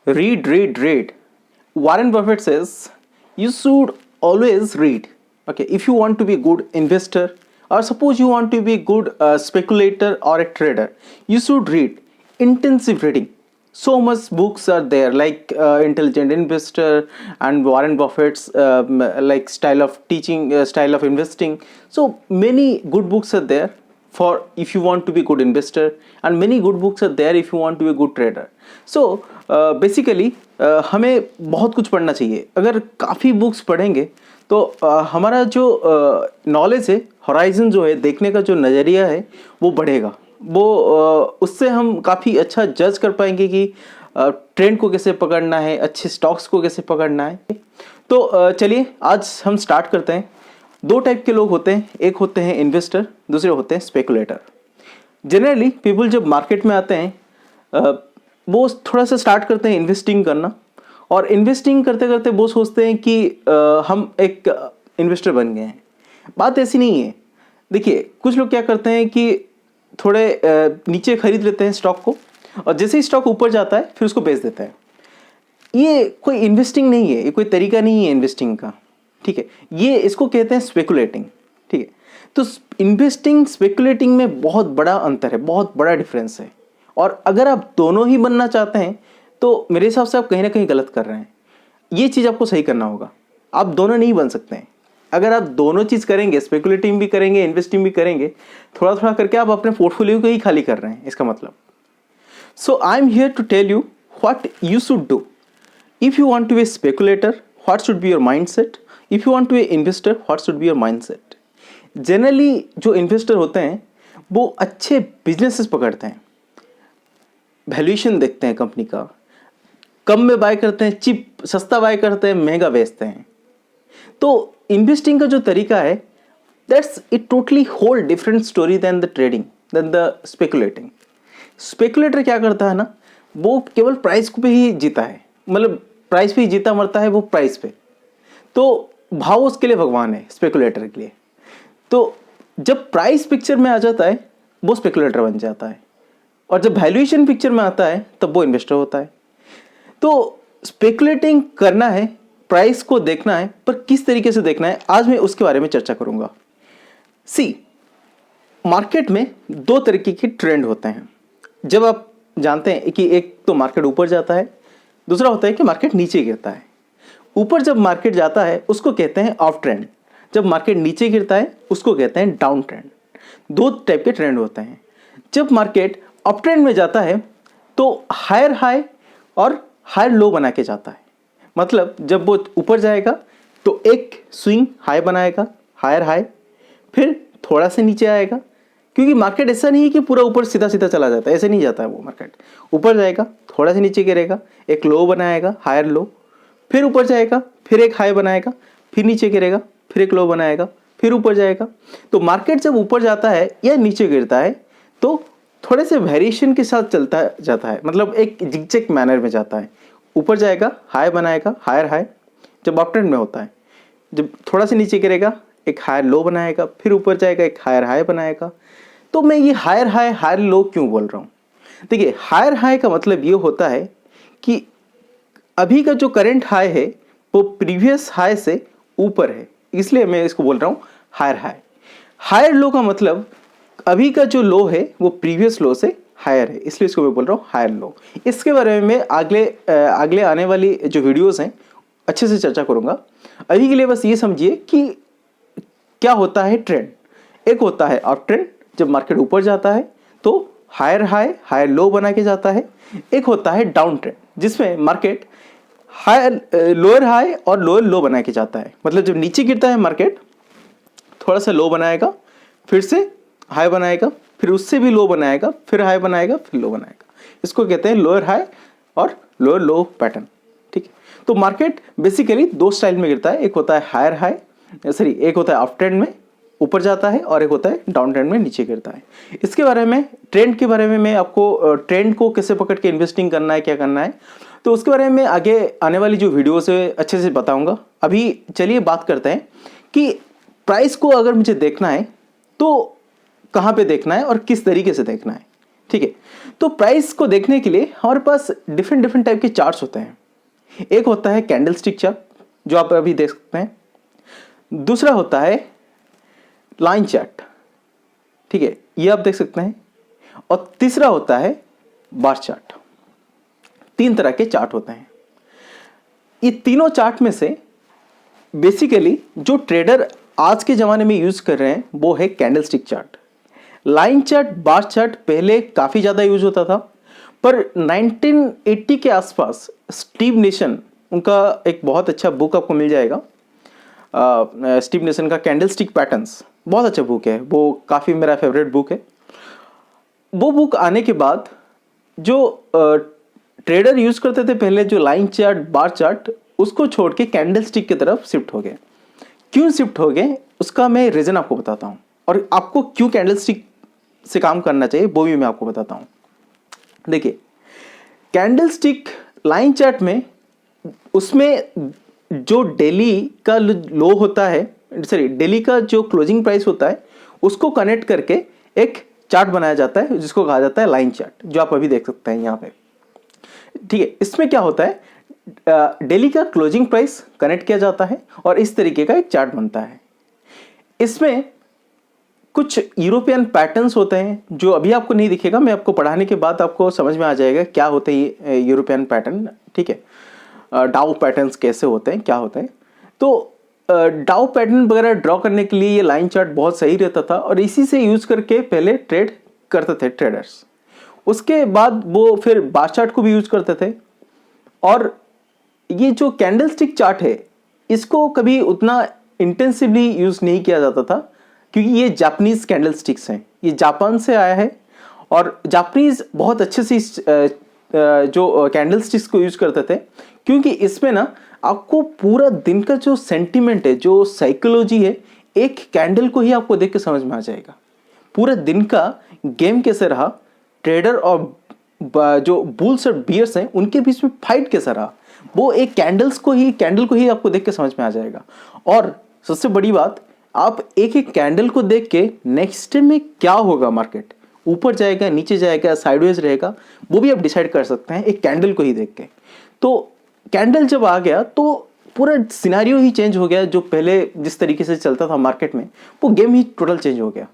Read, read, read. Warren Buffett says you should always read. Okay, if you want to be a good investor, or suppose you want to be a good speculator or a trader, you should read. Intensive reading. So much books are there, like Intelligent Investor and Warren Buffett's like style of teaching, style of investing. So many good books are there for if you want to be a good investor, and many good books are there if you want to be a good trader. So basically हमें बहुत कुछ पढ़ना चाहिए. अगर काफ़ी books पढ़ेंगे तो हमारा जो नॉलेज है, हॉराइजन जो है, देखने का जो नज़रिया है वो बढ़ेगा. वो उससे हम काफ़ी अच्छा जज कर पाएंगे कि ट्रेंड को कैसे पकड़ना है, अच्छे स्टॉक्स को कैसे पकड़ना है. तो चलिए आज हम स्टार्ट करते हैं. दो टाइप के लोग होते हैं, एक होते हैं इन्वेस्टर, दूसरे होते हैं स्पेकुलेटर. जनरली पीपल जब मार्केट में आते हैं वो थोड़ा सा स्टार्ट करते हैं इन्वेस्टिंग करना, और इन्वेस्टिंग करते करते वो सोचते हैं कि हम एक इन्वेस्टर बन गए हैं. बात ऐसी नहीं है. देखिए कुछ लोग क्या करते हैं कि थोड़े नीचे खरीद लेते हैं स्टॉक को, और जैसे ही स्टॉक ऊपर जाता है फिर उसको बेच देते हैं. ये कोई इन्वेस्टिंग नहीं है, ये कोई तरीका नहीं है इन्वेस्टिंग का. ठीक है, ये इसको कहते हैं स्पेकुलेटिंग. ठीक है, तो इन्वेस्टिंग स्पेकुलेटिंग में बहुत बड़ा अंतर है, बहुत बड़ा डिफरेंस है. और अगर आप दोनों ही बनना चाहते हैं तो मेरे हिसाब से आप कहीं ना कहीं गलत कर रहे हैं. ये चीज़ आपको सही करना होगा. आप दोनों नहीं बन सकते हैं. अगर आप दोनों चीज़ करेंगे, स्पेकुलेटिंग भी करेंगे, इन्वेस्टिंग भी करेंगे, थोड़ा थोड़ा करके आप अपने पोर्टफोलियो को ही खाली कर रहे हैं, इसका मतलब. So I am here to tell you what you should do. If you want to be a speculator, what should be your mindset. If you want to be a investor, what should be your mindset. Generally जो investor होते हैं वो अच्छे businesses पकड़ते हैं, valuation देखते हैं company का, कम में बाय करते हैं, चिप सस्ता बाय करते हैं, महंगा बेचते हैं. तो इन्वेस्टिंग का जो तरीका है, that's it totally whole different story than the trading, than the speculating. Speculator क्या करता है ना, वो केवल प्राइस पे ही जीता है, मतलब प्राइस पे ही जीता मरता है वो प्राइस पे. तो भाव उसके लिए भगवान है स्पेकुलेटर के लिए. तो जब प्राइस पिक्चर में आ जाता है वो स्पेकुलेटर बन जाता है, और जब वैल्यूएशन पिक्चर में आता है तब वो इन्वेस्टर होता है. तो स्पेकुलेटिंग करना है, प्राइस को देखना है, पर किस तरीके से देखना है आज मैं उसके बारे में चर्चा करूंगा. सी, मार्केट में दो तरीके के ट्रेंड होते हैं. जब आप जानते हैं कि एक तो मार्केट ऊपर जाता है, दूसरा होता है कि मार्केट नीचे गिरता है. ऊपर जब मार्केट जाता है उसको कहते हैं अप ट्रेंड, जब मार्केट नीचे गिरता है उसको कहते हैं डाउन ट्रेंड. दो टाइप के ट्रेंड होते हैं. जब मार्केट अप ट्रेंड में जाता है तो हायर हाई और हायर लो बना के जाता है. मतलब जब वो ऊपर जाएगा तो एक स्विंग हाई बनाएगा, हायर हाई, फिर थोड़ा सा नीचे आएगा, क्योंकि मार्केट ऐसा नहीं है कि पूरा ऊपर सीधा सीधा चला जाता है, ऐसे नहीं जाता है वो. मार्केट ऊपर जाएगा, थोड़ा सा नीचे गिरेगा, एक लो बनाएगा, हायर लो, फिर ऊपर जाएगा, फिर एक हाई बनाएगा, फिर नीचे गिरेगा, फिर एक लो बनाएगा, फिर ऊपर जाएगा. तो मार्केट जब ऊपर जाता है या नीचे गिरता है तो थोड़े से वेरिएशन के साथ चलता जाता है, मतलब एक जिगजैग मैनर में जाता है. ऊपर जाएगा, हाई बनाएगा, हायर हाई, जब अप ट्रेंड में होता है. जब थोड़ा सा नीचे गिरेगा एक हायर लो बनाएगा, फिर ऊपर जाएगा एक हायर हाई बनाएगा. तो मैं ये हायर हाई हायर लो क्यों बोल रहा हूँ? देखिए, हायर हाई का मतलब ये होता है कि अभी का जो करंट हाई है वो प्रीवियस हाई से ऊपर है, इसलिए मैं इसको बोल रहा हूँ हायर हाई. हायर लो का मतलब अभी का जो लो है वो प्रीवियस लो से हायर है, इसलिए इसको मैं बोल रहा हूँ हायर लो. इसके बारे में अगले आने वाली जो वीडियोस हैं अच्छे से चर्चा करूँगा. अभी के लिए बस ये समझिए कि क्या होता है ट्रेंड. एक होता है अप ट्रेंड, जब मार्केट ऊपर जाता है तो हायर हाई हायर लो बना के जाता है. एक होता है डाउन ट्रेंड, जिसमें मार्केट हायर लोअर हाई और लोअर लो बना के जाता है. मतलब जब नीचे गिरता है मार्केट थोड़ा सा लो बनाएगा, फिर से हाई बनाएगा, फिर उससे भी लो बनाएगा, फिर हाई बनाएगा, फिर लो बनाएगा. इसको कहते हैं लोअर हाई और लोअर लो पैटर्न. ठीक है, तो मार्केट बेसिकली दो स्टाइल में गिरता है. एक होता है हायर हाई, एक होता है अप ट्रेंड में ऊपर जाता है, और एक होता है डाउन ट्रेंड में नीचे गिरता है. इसके बारे में, ट्रेंड के बारे में मैं आपको ट्रेंड को कैसे पकड़ के इन्वेस्टिंग करना है, क्या करना है, तो उसके बारे में आगे आने वाली जो वीडियोस है अच्छे से बताऊंगा. अभी चलिए बात करते हैं कि प्राइस को अगर मुझे देखना है तो कहाँ पे देखना है और किस तरीके से देखना है. ठीक है, तो प्राइस को देखने के लिए हमारे पास डिफरेंट डिफरेंट टाइप के चार्ट्स होते हैं। एक होता है कैंडल स्टिक चार्ट, जो आप अभी देख सकते हैं। दूसरा होता है लाइन चार्ट, ठीक है, ये आप देख सकते हैं। और तीसरा होता है बार चार्ट। 3 तरह के चार्ट होते हैं। ये तीनों चार्ट में से बेसिकली जो ट्रेडर आज के ज़माने में यूज़ कर रहे हैं वो है candle stick chart. Line chart, bar chart पहले काफ़ी ज़्यादा यूज होता था, पर 1980 के आसपास स्टीव नेशन, उनका एक बहुत अच्छा बुक आपको मिल जाएगा, स्टीव नेशन का कैंडल स्टिक पैटर्न्स, बहुत अच्छा बुक है वो, काफ़ी मेरा फेवरेट बुक है। वो बुक आने के बाद जो ट्रेडर यूज़ करते थे पहले, जो लाइन चार्ट, बार चार्ट, उसको छोड़ के कैंडल स्टिक की तरफ शिफ्ट हो गए। क्यों शिफ्ट हो गए उसका मैं रीज़न आपको बताता हूँ, और आपको क्यों कैंडल स्टिक से काम करना चाहिए वो भी मैं आपको बताता हूँ। देखिए, कैंडल स्टिक लाइन चार्ट में, उसमें जो डेली का लो होता है, सॉरी डेली का जो क्लोजिंग प्राइस होता है, उसको कनेक्ट करके एक चार्ट बनाया जाता है जिसको कहा जाता है लाइन चार्ट, जो आप अभी देख सकते हैं यहाँ पे। ठीक है, इसमें क्या होता है, डेली का क्लोजिंग प्राइस कनेक्ट किया जाता है और इस तरीके का एक चार्ट बनता है। इसमें कुछ यूरोपियन पैटर्न्स होते हैं जो अभी आपको नहीं दिखेगा, मैं आपको पढ़ाने के बाद आपको समझ में आ जाएगा क्या होते हैं ये यूरोपियन पैटर्न। ठीक है, डाउ पैटर्न्स कैसे होते हैं, क्या होते हैं। तो डाउ पैटर्न वगैरह ड्रॉ करने के लिए ये लाइन चार्ट बहुत सही रहता था और इसी से यूज करके पहले ट्रेड करते थे ट्रेडर्स। उसके बाद वो फिर बार चार्ट को भी यूज करते थे। और ये जो कैंडल स्टिक चार्ट है, इसको कभी उतना इंटेंसिवली यूज नहीं किया जाता था, क्योंकि ये जापानीज कैंडल स्टिक्स हैं, ये जापान से आया है और जापानीज बहुत अच्छे से जो कैंडल स्टिक्स को यूज करते थे, क्योंकि इसमें ना आपको पूरा दिन का जो सेंटीमेंट है, जो साइकोलॉजी है, एक कैंडल को ही आपको देख के समझ में आ जाएगा। पूरा दिन का गेम कैसे रहा, ट्रेडर और जो बुल्स और बियर्स हैं उनके बीच में फाइट कैसा रहा, वो एक कैंडल को ही आपको देख के समझ में आ जाएगा। और सबसे बड़ी बात, आप एक एक कैंडल को देख के नेक्स्ट डे में क्या होगा, मार्केट ऊपर जाएगा, नीचे जाएगा, साइडवेज रहेगा, वो भी आप डिसाइड कर सकते हैं एक कैंडल को ही देख के। तो कैंडल जब आ गया तो पूरा सिनेरियो ही चेंज हो गया। जो पहले जिस तरीके से चलता था मार्केट में, वो गेम ही टोटल चेंज हो गया।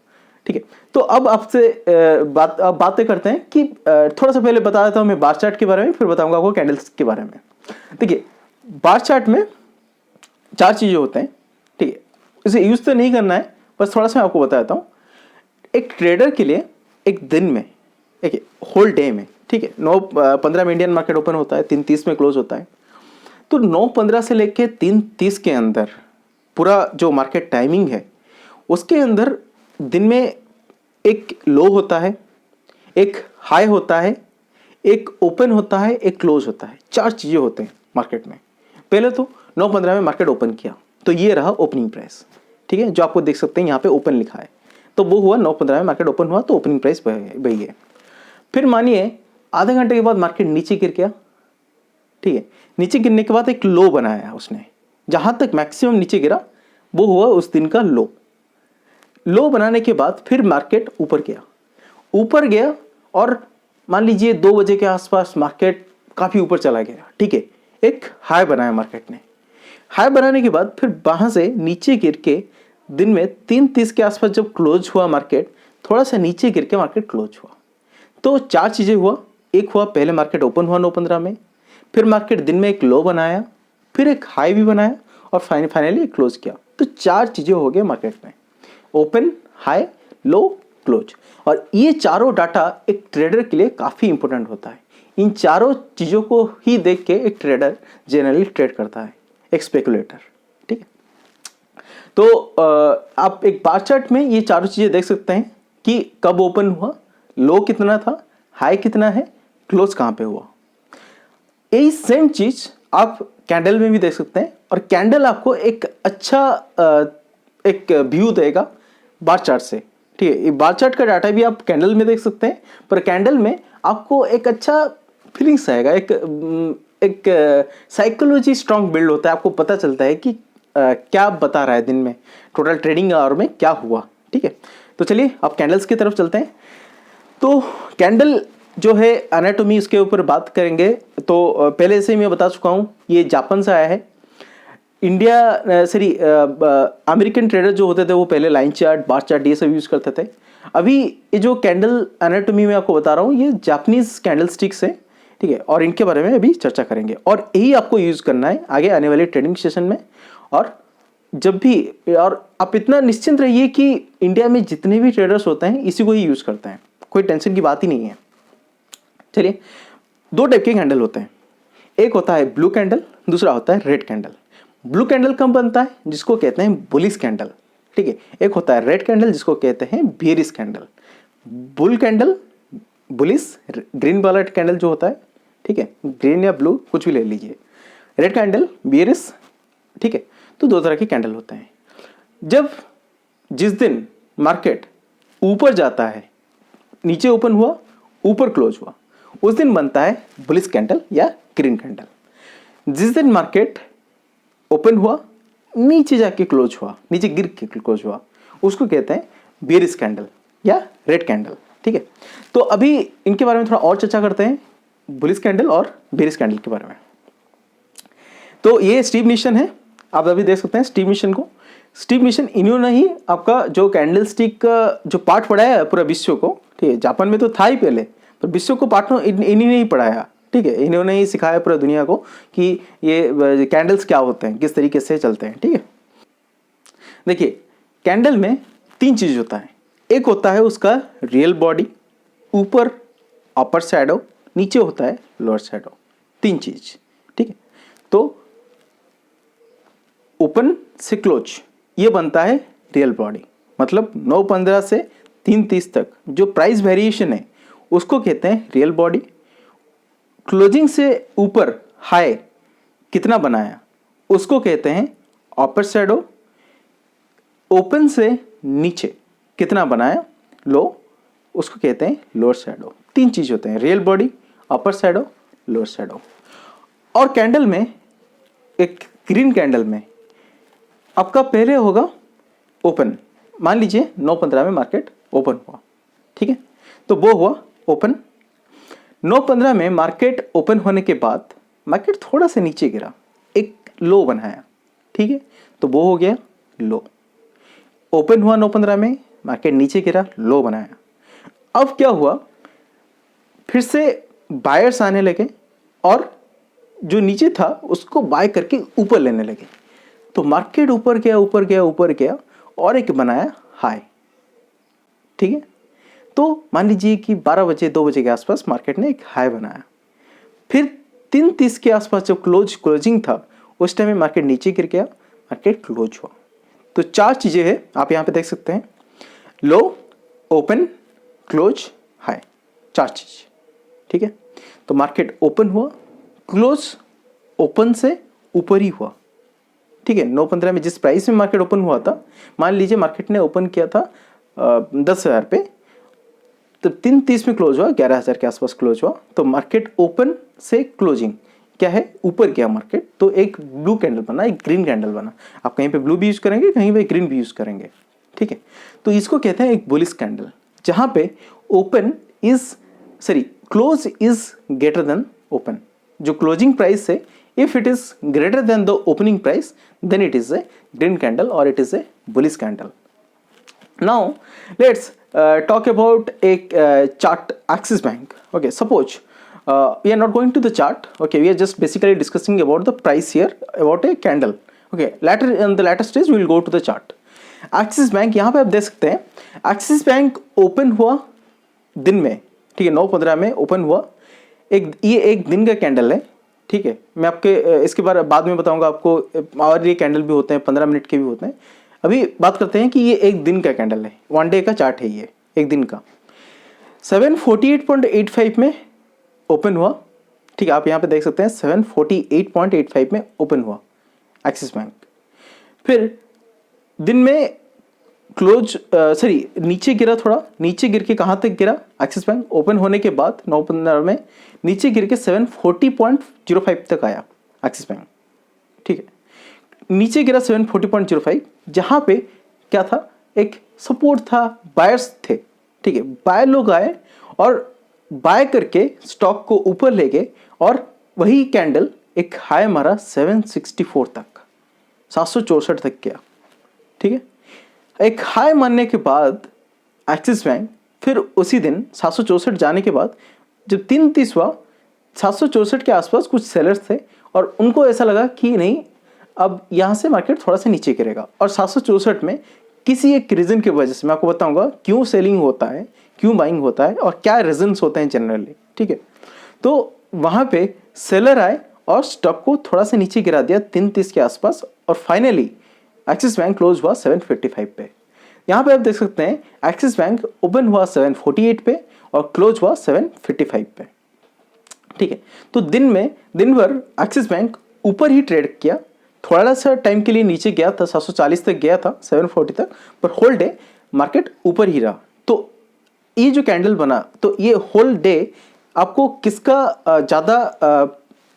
ठीक है, तो अब आपसे बातें करते हैं कि थोड़ा सा पहले बता देता हूँ मैं बार चार्ट के बारे में, फिर बताऊंगा आपको कैंडल्स के बारे में। देखिए, बार चार्ट में 4 चीजें होते हैं। ठीक है, इसे यूज तो नहीं करना है, बस थोड़ा सा मैं आपको बता देता हूँ। एक ट्रेडर के लिए एक दिन में, देखिए होल डे में, ठीक है, 9:15 में इंडियन मार्केट ओपन होता है, 3:30 में क्लोज होता है। तो 9:15 से लेके 3:30 के अंदर पूरा जो मार्केट टाइमिंग है, उसके अंदर दिन में एक लो होता है, एक हाई होता है, एक ओपन होता है, एक क्लोज होता है। 4 चीज़ें होते हैं मार्केट में। पहले तो 9:15 में मार्केट ओपन किया तो ये रहा ओपनिंग प्राइस। ठीक है, जो आपको देख सकते हैं यहाँ पे ओपन लिखा है, तो वो हुआ 9:15 में मार्केट ओपन हुआ तो ओपनिंग प्राइस वही है। फिर मानिए आधे घंटे के बाद मार्केट नीचे गिर गया। ठीक है, नीचे गिरने के बाद एक लो बनाया उसने, जहां तक मैक्सिमम नीचे गिरा वो हुआ उस दिन का लो बनाने के बाद फिर मार्केट ऊपर गया और मान लीजिए 2 बजे के आसपास मार्केट काफी ऊपर चला गया। ठीक है, एक हाई बनाया मार्केट ने। हाई बनाने के बाद फिर वहां से नीचे गिर के दिन में 3:30 के आसपास जब क्लोज हुआ मार्केट, थोड़ा सा नीचे गिर के मार्केट क्लोज हुआ। तो 4 चीजें हुआ। एक हुआ, पहले मार्केट ओपन हुआ 9:15 में, फिर मार्केट दिन में एक लो बनाया, फिर एक हाई भी बनाया और फाइनली क्लोज किया। तो 4 चीजें हो गए मार्केट में, ओपन, हाई, लो, क्लोज। और ये चारों डाटा एक ट्रेडर के लिए काफी इंपॉर्टेंट होता है। इन चारों चीजों को ही देख के एक ट्रेडर जनरली ट्रेड करता है, एक स्पेकुलेटर। ठीक है, तो आप एक बार चार्ट में ये चारों चीजें देख सकते हैं कि कब ओपन हुआ, लो कितना था, हाई कितना है, क्लोज कहां पे हुआ। यही सेम चीज आप कैंडल में भी देख सकते हैं। और कैंडल आपको एक अच्छा एक व्यू देगा बार चार्ट से। ठीक है, ये बार चार्ट का डाटा भी आप कैंडल में देख सकते हैं, पर कैंडल में आपको एक अच्छा फीलिंग्स आएगा, एक साइकोलॉजी स्ट्रांग बिल्ड होता है। आपको पता चलता है कि क्या बता रहा है दिन में, टोटल ट्रेडिंग आवर में क्या हुआ। ठीक है, तो चलिए आप कैंडल्स की तरफ चलते हैं। तो कैंडल जो है एनाटॉमी उसके ऊपर बात करेंगे तो पहले से ही मैं बता चुका हूँ, ये जापान से आया है। इंडिया सॉरी अमेरिकन ट्रेडर जो होते थे वो पहले लाइन चार्ट, बार चार्ट ये सब यूज़ करते थे। अभी ये जो कैंडल एनाटॉमी में आपको बता रहा हूँ ये जापानीज कैंडल स्टिक्स है, ठीक है, और इनके बारे में अभी चर्चा करेंगे और यही आपको यूज़ करना है आगे आने वाले ट्रेडिंग सेशन में। और जब भी, और आप इतना निश्चिंत रहिए कि इंडिया में जितने भी ट्रेडर्स होते हैं इसी को ही यूज़ करते हैं, कोई टेंशन की बात ही नहीं है। चलिए, दो टाइप के कैंडल होते हैं, एक होता है ब्लू कैंडल, दूसरा होता है रेड कैंडल। ब्लू कैंडल कब बनता है? जिसको कहते हैं बुलिश कैंडल, ठीक है। एक होता है रेड कैंडल जिसको कहते हैं bearish candle. Bull candle, bullish, green वाला कैंडल जो होता है, ठीक है, ग्रीन या ब्लू कुछ भी ले लीजिए, रेड कैंडल, बेयरिश, ठीक है। तो दो तरह के कैंडल होते हैं। जब जिस दिन मार्केट ऊपर जाता है, नीचे ओपन हुआ, ऊपर क्लोज हुआ, उस दिन बनता है बुलिश कैंडल या ग्रीन कैंडल। जिस दिन मार्केट ओपन हुआ, नीचे जाके क्लोज हुआ, नीचे गिर के क्लोज हुआ, उसको कहते हैं बेयरिश कैंडल या रेड कैंडल, ठीक है। तो अभी इनके बारे में थोड़ा और चर्चा करते हैं, बुलिश कैंडल और बेयरिश कैंडल के बारे में। तो ये स्टीव निशन है, आप अभी देख सकते हैं स्टीव निशन को। स्टीव निशन इन्होंने ही आपका जो कैंडल स्टिक का जो पाठ पढ़ाया है पूरा विश्व को, ठीक है। जापान में तो था ही पहले, पर विश्व को पाठ इन्हीं ने ही पढ़ाया, ठीक है। इन्होंने ही सिखाया पूरा दुनिया को कि ये कैंडल्स क्या होते हैं, किस तरीके से चलते हैं, ठीक है। देखिए, कैंडल में तीन चीज होता है। एक होता है उसका रियल बॉडी, ऊपर अपर शैडो, नीचे होता है लोअर शैडो, तीन चीज, ठीक है। तो ओपन से क्लोज ये बनता है रियल बॉडी, मतलब 9:15 से 3:30 तक जो प्राइस वेरिएशन है उसको कहते हैं रियल बॉडी। क्लोजिंग से ऊपर हाई कितना बनाया उसको कहते हैं अपर शैडो। ओपन से नीचे कितना बनाया लो उसको कहते हैं लोअर शैडो। तीन चीज होते हैं, रियल बॉडी, अपर शैडो, लोअर शैडो। और कैंडल में, एक ग्रीन कैंडल में आपका पहले होगा ओपन, मान लीजिए 9:15 में मार्केट ओपन हुआ, ठीक है। तो वो हुआ ओपन। 9:15 में मार्केट ओपन होने के बाद मार्केट थोड़ा सा नीचे गिरा, एक लो बनाया, ठीक है। तो वो हो गया लो। ओपन हुआ 9:15 में, मार्केट नीचे गिरा, लो बनाया। अब क्या हुआ, फिर से बायर्स आने लगे और जो नीचे था उसको बाय करके ऊपर लेने लगे। तो मार्केट ऊपर गया, ऊपर गया, ऊपर गया और एक बनाया हाई, ठीक है। तो मान लीजिए कि 12 बजे 2 बजे के आसपास मार्केट ने एक हाई बनाया। फिर 3:30 के आसपास जब क्लोजिंग था उस टाइम में मार्केट नीचे गिर गया, मार्केट क्लोज हुआ। तो चार चीजें हैं, आप यहाँ पे देख सकते हैं, लो, ओपन, क्लोज, हाई, चार चीज, ठीक है। तो मार्केट ओपन हुआ, क्लोज ओपन से ऊपर ही हुआ, ठीक है। 9:15 में जिस प्राइस में मार्केट ओपन हुआ था, मान लीजिए मार्केट ने ओपन किया था 10,000 पे, तो 3:30 में क्लोज हुआ, 11,000 के आसपास क्लोज हुआ। तो मार्केट ओपन से क्लोजिंग क्या है, ऊपर गया मार्केट, तो एक ब्लू कैंडल बना, एक ग्रीन कैंडल बना। आप कहीं पे ब्लू भी यूज करेंगे, कहीं पे ग्रीन भी यूज करेंगे, ठीक है। तो इसको कहते हैं एक बुलिश कैंडल, जहां पे open is sorry close is greater than open. जो क्लोजिंग प्राइस है, if it is greater than the opening price, then it is a green candle or it is a bullish candle. Now let's talk about a chart, Axis Bank. Okay, suppose we are not going to the chart, okay, we are just basically discussing about the price here, about a candle. Okay, later in the later stage we will go to the chart. Axis Bank, यहाँ पे आप देख सकते हैं, Axis Bank open हुआ दिन में, ठीक है, 9:15 में ओपन हुआ। ये एक दिन का कैंडल है, ठीक है। मैं आपके इसके बारे बाद में बताऊंगा आपको, और ये कैंडल भी होते हैं, 15 मिनट के भी होते हैं। अभी बात करते हैं कि ये एक दिन का कैंडल है, 1 डे का चार्ट है, ये एक दिन का। 748.85 में ओपन हुआ, ठीक है, आप यहाँ पे देख सकते हैं 748.85 में ओपन हुआ एक्सिस बैंक। फिर दिन में क्लोज सॉरी नीचे गिरा, थोड़ा नीचे गिर के कहाँ तक गिरा, एक्सिस बैंक ओपन होने के बाद 9:15 में नीचे गिर के 740.05 तक आया एक्सिस बैंक, ठीक है। नीचे गिरा 740.05, जहाँ पे क्या था, एक सपोर्ट था, बायर्स थे, ठीक है। बायर लोग आए और बाय करके स्टॉक को ऊपर ले गए और वही कैंडल एक हाई मारा 764 तक, 764 तक गया। ठीक है, एक हाई मारने के बाद एक्सिस बैंक फिर उसी दिन 764 जाने के बाद जब 3:30 हुआ, 764 के आसपास कुछ सेलर्स थे और उनको ऐसा लगा कि नहीं, अब यहाँ से मार्केट थोड़ा सा नीचे गिरेगा। और 764 में किसी एक रीज़न की वजह से मैं आपको बताऊंगा क्यों सेलिंग होता है, क्यों बाइंग होता है और क्या रीजंस होते हैं जनरली। ठीक है, तो वहाँ पे सेलर आए और स्टॉक को थोड़ा सा नीचे गिरा दिया 3:30 के आसपास और फाइनली एक्सिस बैंक क्लोज हुआ 755 पे। यहाँ पे आप देख सकते हैं एक्सिस बैंक ओपन हुआ 748 पे और क्लोज हुआ 755 पे। ठीक है, तो दिन भर एक्सिस बैंक ऊपर ही ट्रेड किया, थोड़ा सा टाइम के लिए नीचे गया था, 740 तक गया था, 740 तक, पर होल डे मार्केट ऊपर ही रहा। तो ये जो कैंडल बना, तो ये होल डे आपको किसका ज़्यादा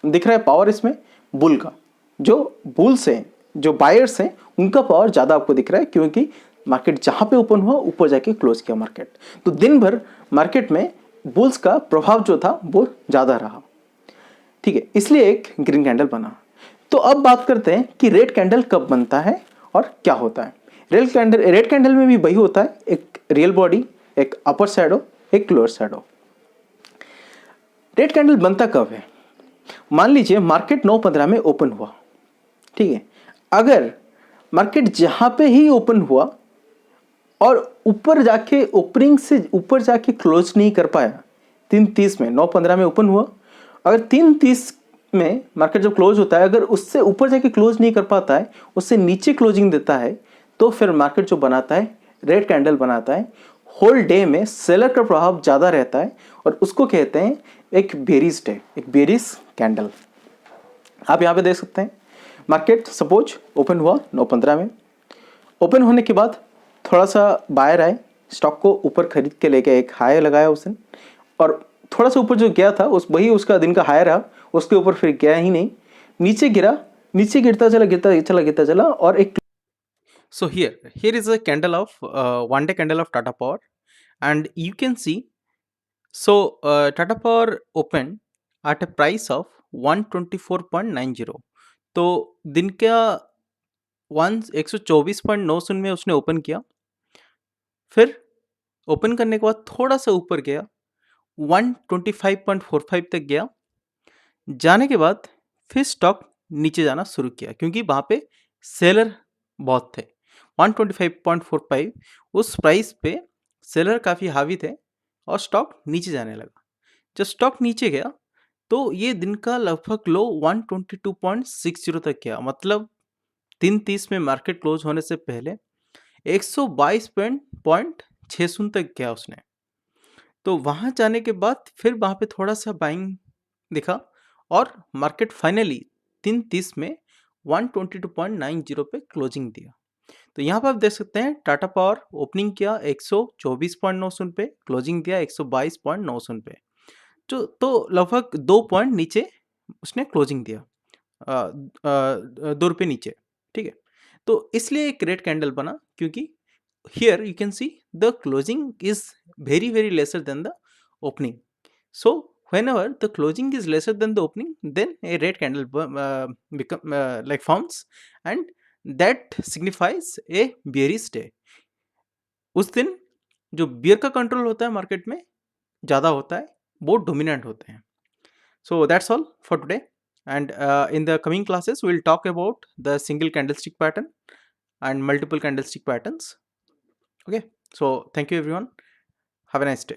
दिख रहा है पावर इसमें? बुल का। जो बुल्स हैं, जो बायर्स हैं, उनका पावर ज़्यादा आपको दिख रहा है क्योंकि मार्केट जहाँ पे ओपन हुआ ऊपर जाके क्लोज किया मार्केट। तो दिन भर मार्केट में बुल्स का प्रभाव जो था वो ज़्यादा रहा। ठीक है, इसलिए एक ग्रीन कैंडल बना। तो अब बात करते हैं कि रेड कैंडल कब बनता है और क्या होता है। रेड कैंडल में भी वही होता है, एक रियल बॉडी, एक अपर शैडो, एक लोअर शैडो। रेड कैंडल बनता कब है? मान लीजिए मार्केट 9:15 में ओपन हुआ। ठीक है, अगर मार्केट जहां पे ही ओपन हुआ और ऊपर जाके ओपनिंग से ऊपर जाके क्लोज नहीं कर पाया, 3:30 में, 9:15 में ओपन हुआ, अगर 3:30 में मार्केट जब क्लोज होता है, अगर उससे ऊपर जाके क्लोज नहीं कर पाता है, उससे नीचे क्लोजिंग देता है, तो फिर मार्केट जो बनाता है रेड कैंडल बनाता है। होल डे में सेलर का प्रभाव ज़्यादा रहता है और उसको कहते हैं एक बेरिश डे, एक बेरिश कैंडल। आप यहाँ पे देख सकते हैं मार्केट सपोज ओपन हुआ 9:15 में, ओपन होने के बाद थोड़ा सा बायर आए, स्टॉक को ऊपर खरीद के लेके एक हाई लगाया उसने और थोड़ा सा ऊपर जो गया था वही उसका दिन का हाई रहा, उसके ऊपर फिर गया ही नहीं, नीचे गिरा, नीचे गिरता चला और एक So here is a candle of one day candle of Tata Power, and you can see, so Tata Power opened at a price of 124.90। तो दिन का 124.90 में उसने ओपन किया, फिर ओपन करने के बाद थोड़ा सा ऊपर गया, 125.45 तक गया, जाने के बाद फिर स्टॉक नीचे जाना शुरू किया क्योंकि वहाँ पे सेलर बहुत थे। 125.45 उस प्राइस पे सेलर काफ़ी हावी थे और स्टॉक नीचे जाने लगा। जब स्टॉक नीचे गया तो ये दिन का लगभग लो 122.60 तक गया, मतलब 3:30 में मार्केट क्लोज होने से पहले 122.60 तक गया उसने। तो वहाँ जाने के बाद फिर वहाँ पे थोड़ा सा बाइंग दिखा और मार्केट फाइनली 3:30 में 122.90 पे क्लोजिंग दिया। तो यहाँ पर आप देख सकते हैं टाटा पावर ओपनिंग किया 124.90 पे, क्लोजिंग दिया 122.90 पे, जो तो लगभग 2 पॉइंट नीचे उसने क्लोजिंग दिया, 2 रुपये नीचे। ठीक है, तो इसलिए एक रेड कैंडल बना क्योंकि here you can see the closing is very lesser than the opening. So whenever the closing is lesser than the opening, then a red candle become like forms, and that signifies a bearish day. उस दिन जो beer का control होता है market में ज़्यादा होता है, वो डोमिनेंट होते हैं। So that's all for today, and in the coming classes we'll talk about the single candlestick pattern and multiple candlestick patterns. Okay, so thank you everyone, have a nice day.